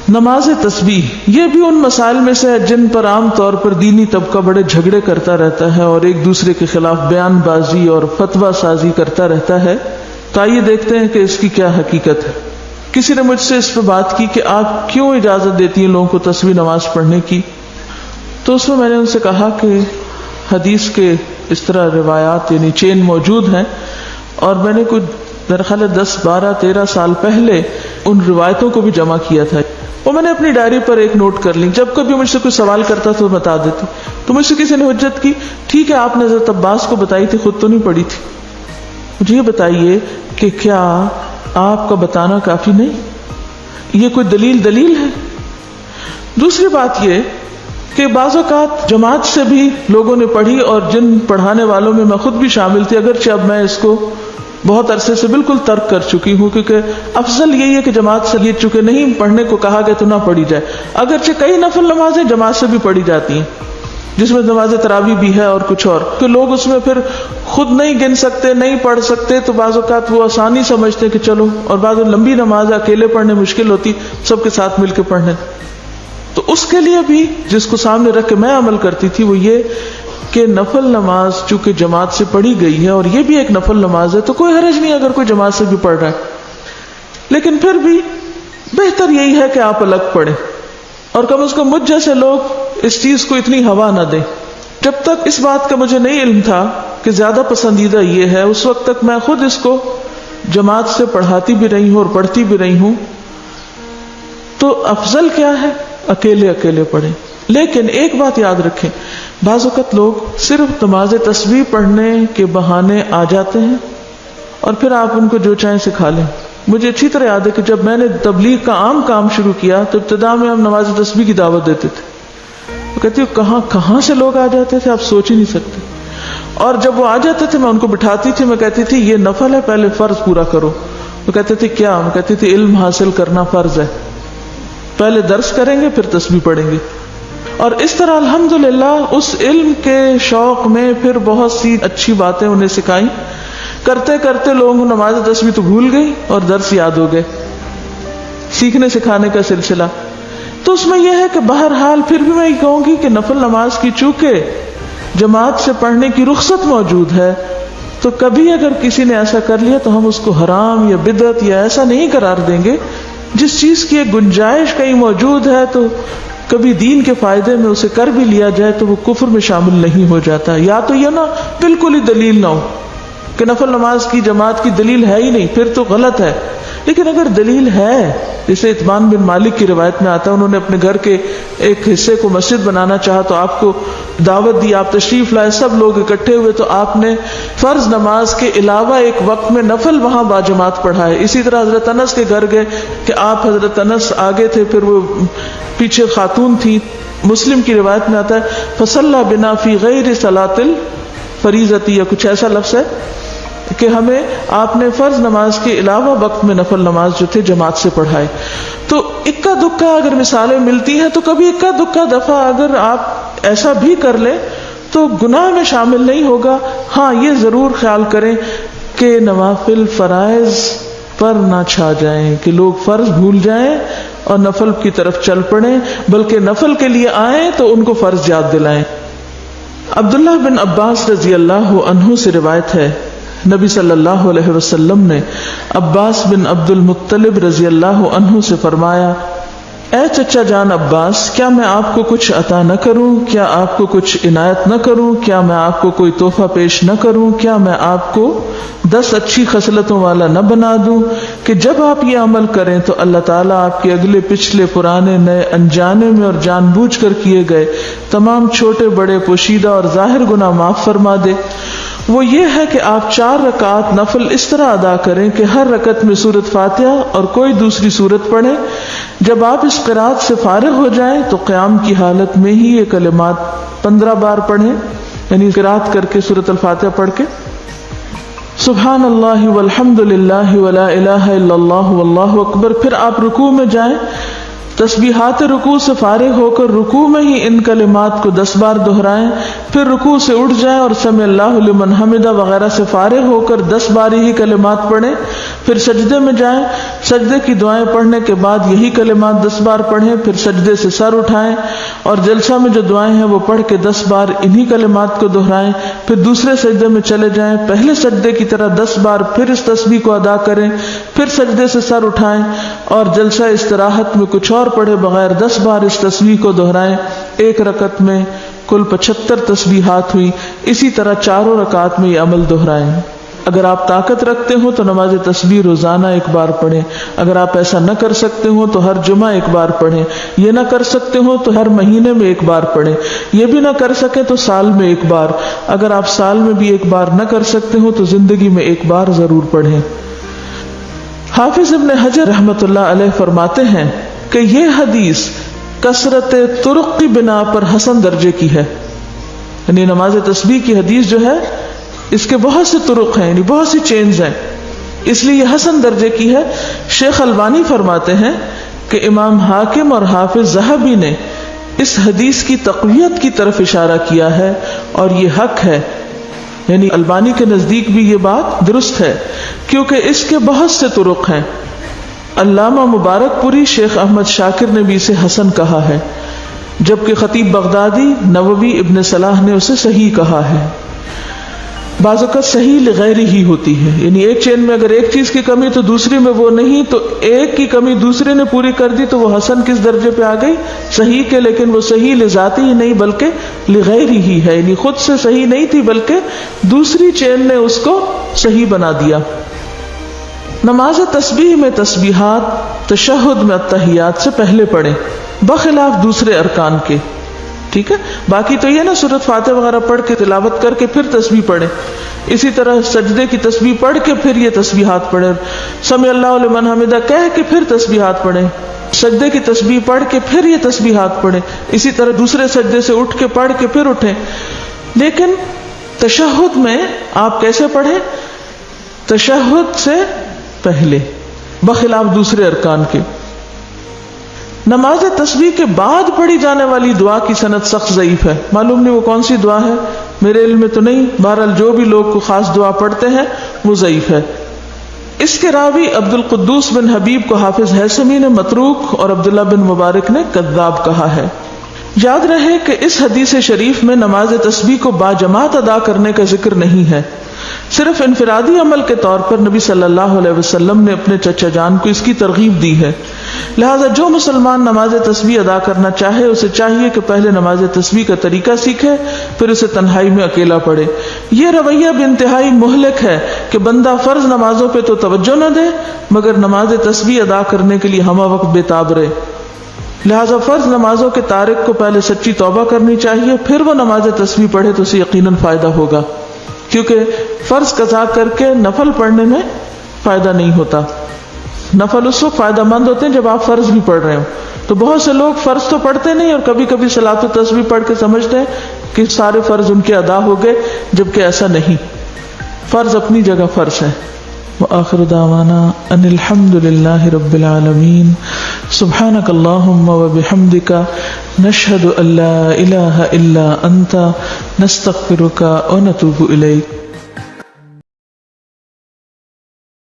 نماز تسبیح یہ بھی ان مسائل میں سے ہے جن پر عام طور پر دینی طبقہ بڑے جھگڑے کرتا رہتا ہے اور ایک دوسرے کے خلاف بیان بازی اور فتویٰ سازی کرتا رہتا ہے. تو آئیے دیکھتے ہیں کہ اس کی کیا حقیقت ہے. کسی نے مجھ سے اس پہ بات کی کہ آپ کیوں اجازت دیتی ہیں لوگوں کو تسبیح نماز پڑھنے کی؟ تو اس میں نے ان سے کہا کہ حدیث کے اس طرح روایات یعنی چین موجود ہیں، اور میں نے کچھ میرا خیال ہے 10 12 13 سال پہلے ان روایتوں کو بھی جمع کیا تھا. وہ میں نے اپنی ڈائری پر ایک نوٹ کر لی، جب کبھی مجھ سے کوئی سوال کرتا تو بتا دیتی. تو مجھ سے کسی نے حجت کی، ٹھیک ہے آپ نے حضرت عباس کو بتائی تھی، خود تو نہیں پڑھی تھی. مجھے یہ بتائیے کہ کیا آپ کا بتانا کافی نہیں؟ یہ کوئی دلیل ہے؟ دوسری بات یہ کہ بعض اوقات جماعت سے بھی لوگوں نے پڑھی، اور جن پڑھانے والوں میں میں خود بھی شامل تھی، اگرچہ اب میں اس کو بہت عرصے سے بالکل ترک کر چکی ہوں، کیونکہ افضل یہی ہے کہ جماعت سے یہ چونکہ نہیں پڑھنے کو کہا گیا تو نہ پڑھی جائے. اگرچہ کئی نفل نمازیں جماعت سے بھی پڑھی جاتی ہیں، جس میں نماز تراویح بھی ہے اور کچھ اور، کہ لوگ اس میں پھر خود نہیں گن سکتے، نہیں پڑھ سکتے، تو بعض اوقات وہ آسانی سمجھتے کہ چلو، اور بعض لمبی نماز اکیلے پڑھنے مشکل ہوتی، سب کے ساتھ مل کے پڑھنے. تو اس کے لیے بھی جس کو سامنے رکھ کے میں عمل کرتی تھی وہ یہ کہ نفل نماز چونکہ جماعت سے پڑھی گئی ہے اور یہ بھی ایک نفل نماز ہے تو کوئی حرج نہیں اگر کوئی جماعت سے بھی پڑھ رہا ہے، لیکن پھر بھی بہتر یہی ہے کہ آپ الگ پڑھیں، اور کم از کم مجھ جیسے لوگ اس چیز کو اتنی ہوا نہ دیں. جب تک اس بات کا مجھے نہیں علم تھا کہ زیادہ پسندیدہ یہ ہے، اس وقت تک میں خود اس کو جماعت سے پڑھاتی بھی رہی ہوں اور پڑھتی بھی رہی ہوں. تو افضل کیا ہے؟ اکیلے پڑھیں. لیکن ایک بات یاد رکھیں، بعض اوقات لوگ صرف نماز تسبیح پڑھنے کے بہانے آ جاتے ہیں اور پھر آپ ان کو جو چاہیں سکھا لیں. مجھے اچھی طرح یاد ہے کہ جب میں نے تبلیغ کا عام کام شروع کیا تو ابتدا میں ہم نماز تسبیح کی دعوت دیتے تھے. وہ کہتی ہوں کہاں سے لوگ آ جاتے تھے، آپ سوچ ہی نہیں سکتے. اور جب وہ آ جاتے تھے میں ان کو بٹھاتی تھی، میں کہتی تھی یہ نفل ہے، پہلے فرض پورا کرو. وہ کہتے تھے کیا؟ میں کہتی تھی علم حاصل کرنا فرض ہے، پہلے درس کریں گے پھر تسبیح پڑھیں گے. اور اس طرح الحمدللہ اس علم کے شوق میں پھر بہت سی اچھی باتیں انہیں سکھائیں. کرتے کرتے لوگوں کو نماز تسبیح تو بھول گئی اور درس یاد ہو گئے. سیکھنے سکھانے کا سلسلہ. تو اس میں یہ ہے کہ بہرحال پھر بھی میں یہ کہوں گی کہ نفل نماز کی چونکہ جماعت سے پڑھنے کی رخصت موجود ہے، تو کبھی اگر کسی نے ایسا کر لیا تو ہم اس کو حرام یا بدعت یا ایسا نہیں قرار دیں گے. جس چیز کی ایک گنجائش کہیں موجود ہے تو کبھی دین کے فائدے میں اسے کر بھی لیا جائے تو وہ کفر میں شامل نہیں ہو جاتا. یا تو یہ نا بالکل ہی دلیل نہ ہو کہ نفل نماز کی جماعت کی دلیل ہے ہی نہیں، پھر تو غلط ہے. لیکن اگر دلیل ہے، جیسے عثمان بن مالک کی روایت میں آتا ہے، انہوں نے اپنے گھر کے ایک حصے کو مسجد بنانا چاہا تو آپ کو دعوت دی، آپ تشریف لائے، سب لوگ اکٹھے ہوئے تو آپ نے فرض نماز کے علاوہ ایک وقت میں نفل وہاں باجماعت پڑھائے. اسی طرح حضرت انس کے گھر گئے کہ آپ حضرت انس آگے تھے، پھر وہ پیچھے خاتون تھی. مسلم کی روایت میں آتا ہے فصلی بنا فی غیر صلاۃ الفریضۃ، یا کچھ ایسا لفظ ہے کہ ہمیں آپ نے فرض نماز کے علاوہ وقت میں نفل نماز جو تھے جماعت سے پڑھائے. تو اکا دکا اگر مثالیں ملتی ہیں تو کبھی اکا دکا دفعہ اگر آپ ایسا بھی کر لیں تو گناہ میں شامل نہیں ہوگا. ہاں یہ ضرور خیال کریں کہ نوافل فرائض پر نہ چھا جائیں، کہ لوگ فرض بھول جائیں اور نفل کی طرف چل پڑیں، بلکہ نفل کے لیے آئیں تو ان کو فرض یاد دلائیں. عبداللہ بن عباس رضی اللہ عنہ سے روایت ہے، نبی صلی اللہ علیہ وسلم نے عباس بن عبد المطلب رضی اللہ عنہ سے فرمایا، اے چچا جان عباس، کیا میں آپ کو کچھ عطا نہ کروں؟ کیا آپ کو کچھ عنایت نہ کروں؟ کیا میں آپ کو کوئی تحفہ پیش نہ کروں؟ کیا میں آپ کو 10 اچھی خصلتوں والا نہ بنا دوں کہ جب آپ یہ عمل کریں تو اللہ تعالیٰ آپ کے اگلے پچھلے پرانے نئے انجانے میں اور جان بوجھ کر کیے گئے تمام چھوٹے بڑے پوشیدہ اور ظاہر گناہ معاف فرما دے؟ وہ یہ ہے کہ آپ 4 رکعات نفل اس طرح ادا کریں کہ ہر رکعت میں سورۃ فاتحہ اور کوئی دوسری سورت پڑھیں. جب آپ اس قرات سے فارغ ہو جائیں تو قیام کی حالت میں ہی یہ کلمات 15 بار پڑھیں، یعنی قرات کر کے سورۃ الفاتحہ پڑھ کے سبحان اللہ والحمد للہ ولا الہ الا اللہ واللہ اکبر. پھر آپ رکوع میں جائیں، تسبیحات رکوع سے فارغ ہو کر رکوع میں ہی ان کلمات کو 10 بار دہرائیں. پھر رکوع سے اٹھ جائیں اور سمع اللہ لمن حمدہ وغیرہ سے فارغ ہو کر 10 بار ہی کلمات پڑھیں. پھر سجدے میں جائیں، سجدے کی دعائیں پڑھنے کے بعد یہی کلمات 10 بار پڑھیں، پھر سجدے سے سر اٹھائیں اور جلسہ میں جو دعائیں ہیں وہ پڑھ کے 10 بار انہی کلمات کو دہرائیں، پھر دوسرے سجدے میں چلے جائیں، پہلے سجدے کی طرح 10 بار پھر اس تسبیح کو ادا کریں، پھر سجدے سے سر اٹھائیں اور جلسہ استراحت میں کچھ اور پڑھے بغیر 10 بار اس تسبیح کو دہرائیں۔ ایک رکعت میں کل 75 تسبیحات ہوئی، اسی طرح چاروں رکعات میں یہ عمل دہرائیں۔ اگر آپ طاقت رکھتے ہو تو نماز تسبیح روزانہ 1 بار پڑھیں، اگر آپ ایسا نہ کر سکتے ہو تو ہر جمعہ 1 بار پڑھیں، یہ نہ کر سکتے ہو تو ہر مہینے میں 1 بار پڑھیں، یہ بھی نہ کر سکے تو سال میں 1 بار، اگر آپ سال میں بھی 1 بار نہ کر سکتے ہو تو زندگی میں 1 بار ضرور پڑھیں۔ حافظ ابن حجر رحمۃ اللہ علیہ فرماتے ہیں کہ یہ حدیث کثرت طرق کی بنا پر حسن درجے کی ہے، یعنی نماز تسبیح کی حدیث جو ہے اس کے بہت سے طرق ہیں، یعنی بہت سی چینز ہیں، اس لیے یہ حسن درجے کی ہے۔ شیخ البانی فرماتے ہیں کہ امام حاکم اور حافظ ذہبی نے اس حدیث کی تقویت کی طرف اشارہ کیا ہے اور یہ حق ہے، یعنی البانی کے نزدیک بھی یہ بات درست ہے کیونکہ اس کے بہت سے طرق ہیں۔ علامہ مبارک پوری شیخ احمد شاکر نے بھی اسے حسن کہا ہے، جبکہ خطیب بغدادی، نووی، ابن صلاح نے اسے صحیح کہا ہے۔ بعض اوقات صحیح لغیر ہی ہوتی ہے، یعنی ایک چین میں اگر ایک چیز کی کمی تو دوسری میں وہ نہیں، تو ایک کی کمی دوسرے نے پوری کر دی تو وہ حسن کس درجے پہ آ گئی؟ صحیح کے، لیکن وہ صحیح لذاتی ہی نہیں بلکہ لغیر ہی ہے، یعنی خود سے صحیح نہیں تھی بلکہ دوسری چین نے اس کو صحیح بنا دیا۔ نماز تسبیح میں تسبیحات تشہد میں التحیات سے پہلے پڑھیں بخلاف دوسرے ارکان کے، ٹھیک ہے؟ باقی تو یہ نا سورۃ فاتحہ وغیرہ پڑھ کے تلاوت کر کے پھر تسبیح پڑھیں، اسی طرح سجدے کی تسبیح پڑھ کے پھر یہ تسبیحات پڑھیں، سمع اللہ لمن حمدہ کہہ کے پھر تسبیحات پڑھیں، سجدے کی تسبیح پڑھ کے پھر یہ تسبیحات پڑھیں، اسی طرح دوسرے سجدے سے اٹھ کے پڑھ کے پھر اٹھیں۔ لیکن تشہد میں آپ کیسے پڑھیں؟ تشہد سے پہلے بخلاف دوسرے ارکان کے۔ نماز تسبیح کے بعد پڑھی جانے والی دعا کی سند سخت ضعیف ہے، معلوم نہیں وہ کون سی دعا ہے، میرے علم میں تو نہیں، بہرحال جو بھی لوگ کو خاص دعا پڑھتے ہیں وہ ضعیف ہے۔ اس کے راوی عبد القدوس بن حبیب کو حافظ ہیثمی نے متروک اور عبداللہ بن مبارک نے کذاب کہا ہے۔ یاد رہے کہ اس حدیث شریف میں نماز تسبیح کو باجماعت ادا کرنے کا ذکر نہیں ہے، صرف انفرادی عمل کے طور پر نبی صلی اللہ علیہ وسلم نے اپنے چچا جان کو اس کی ترغیب دی ہے، لہذا جو مسلمان نماز تسبیح ادا کرنا چاہے اسے چاہیے کہ پہلے نماز تسبیح کا طریقہ سیکھے، پھر اسے تنہائی میں اکیلا پڑھے۔ یہ رویہ بھی انتہائی مہلک ہے کہ بندہ فرض نمازوں پہ تو توجہ نہ دے مگر نماز تسبیح ادا کرنے کے لیے ہمہ وقت بے تاب رہے، لہذا فرض نمازوں کے تارک کو پہلے سچی توبہ کرنی چاہیے، پھر وہ نماز تسبیح پڑھے تو اسے یقیناً فائدہ ہوگا، کیونکہ فرض قضا کر کے نفل پڑھنے میں فائدہ نہیں ہوتا، نفل اس وقت فائدہ مند ہوتے ہیں جب آپ فرض بھی پڑھ رہے ہو۔ تو بہت سے لوگ فرض تو پڑھتے نہیں اور کبھی کبھی صلاۃ و تسبیح پڑھ کے سمجھتے ہیں کہ سارے فرض ان کے ادا ہو گئے، جبکہ ایسا نہیں، فرض اپنی جگہ فرض ہے۔ وآخر دعوانا ان الحمد للہ رب العالمین، سبحانک اللہم وبحمدک، نشہد ان لا الہ الا انت، نستغفرک ونتوب الیک۔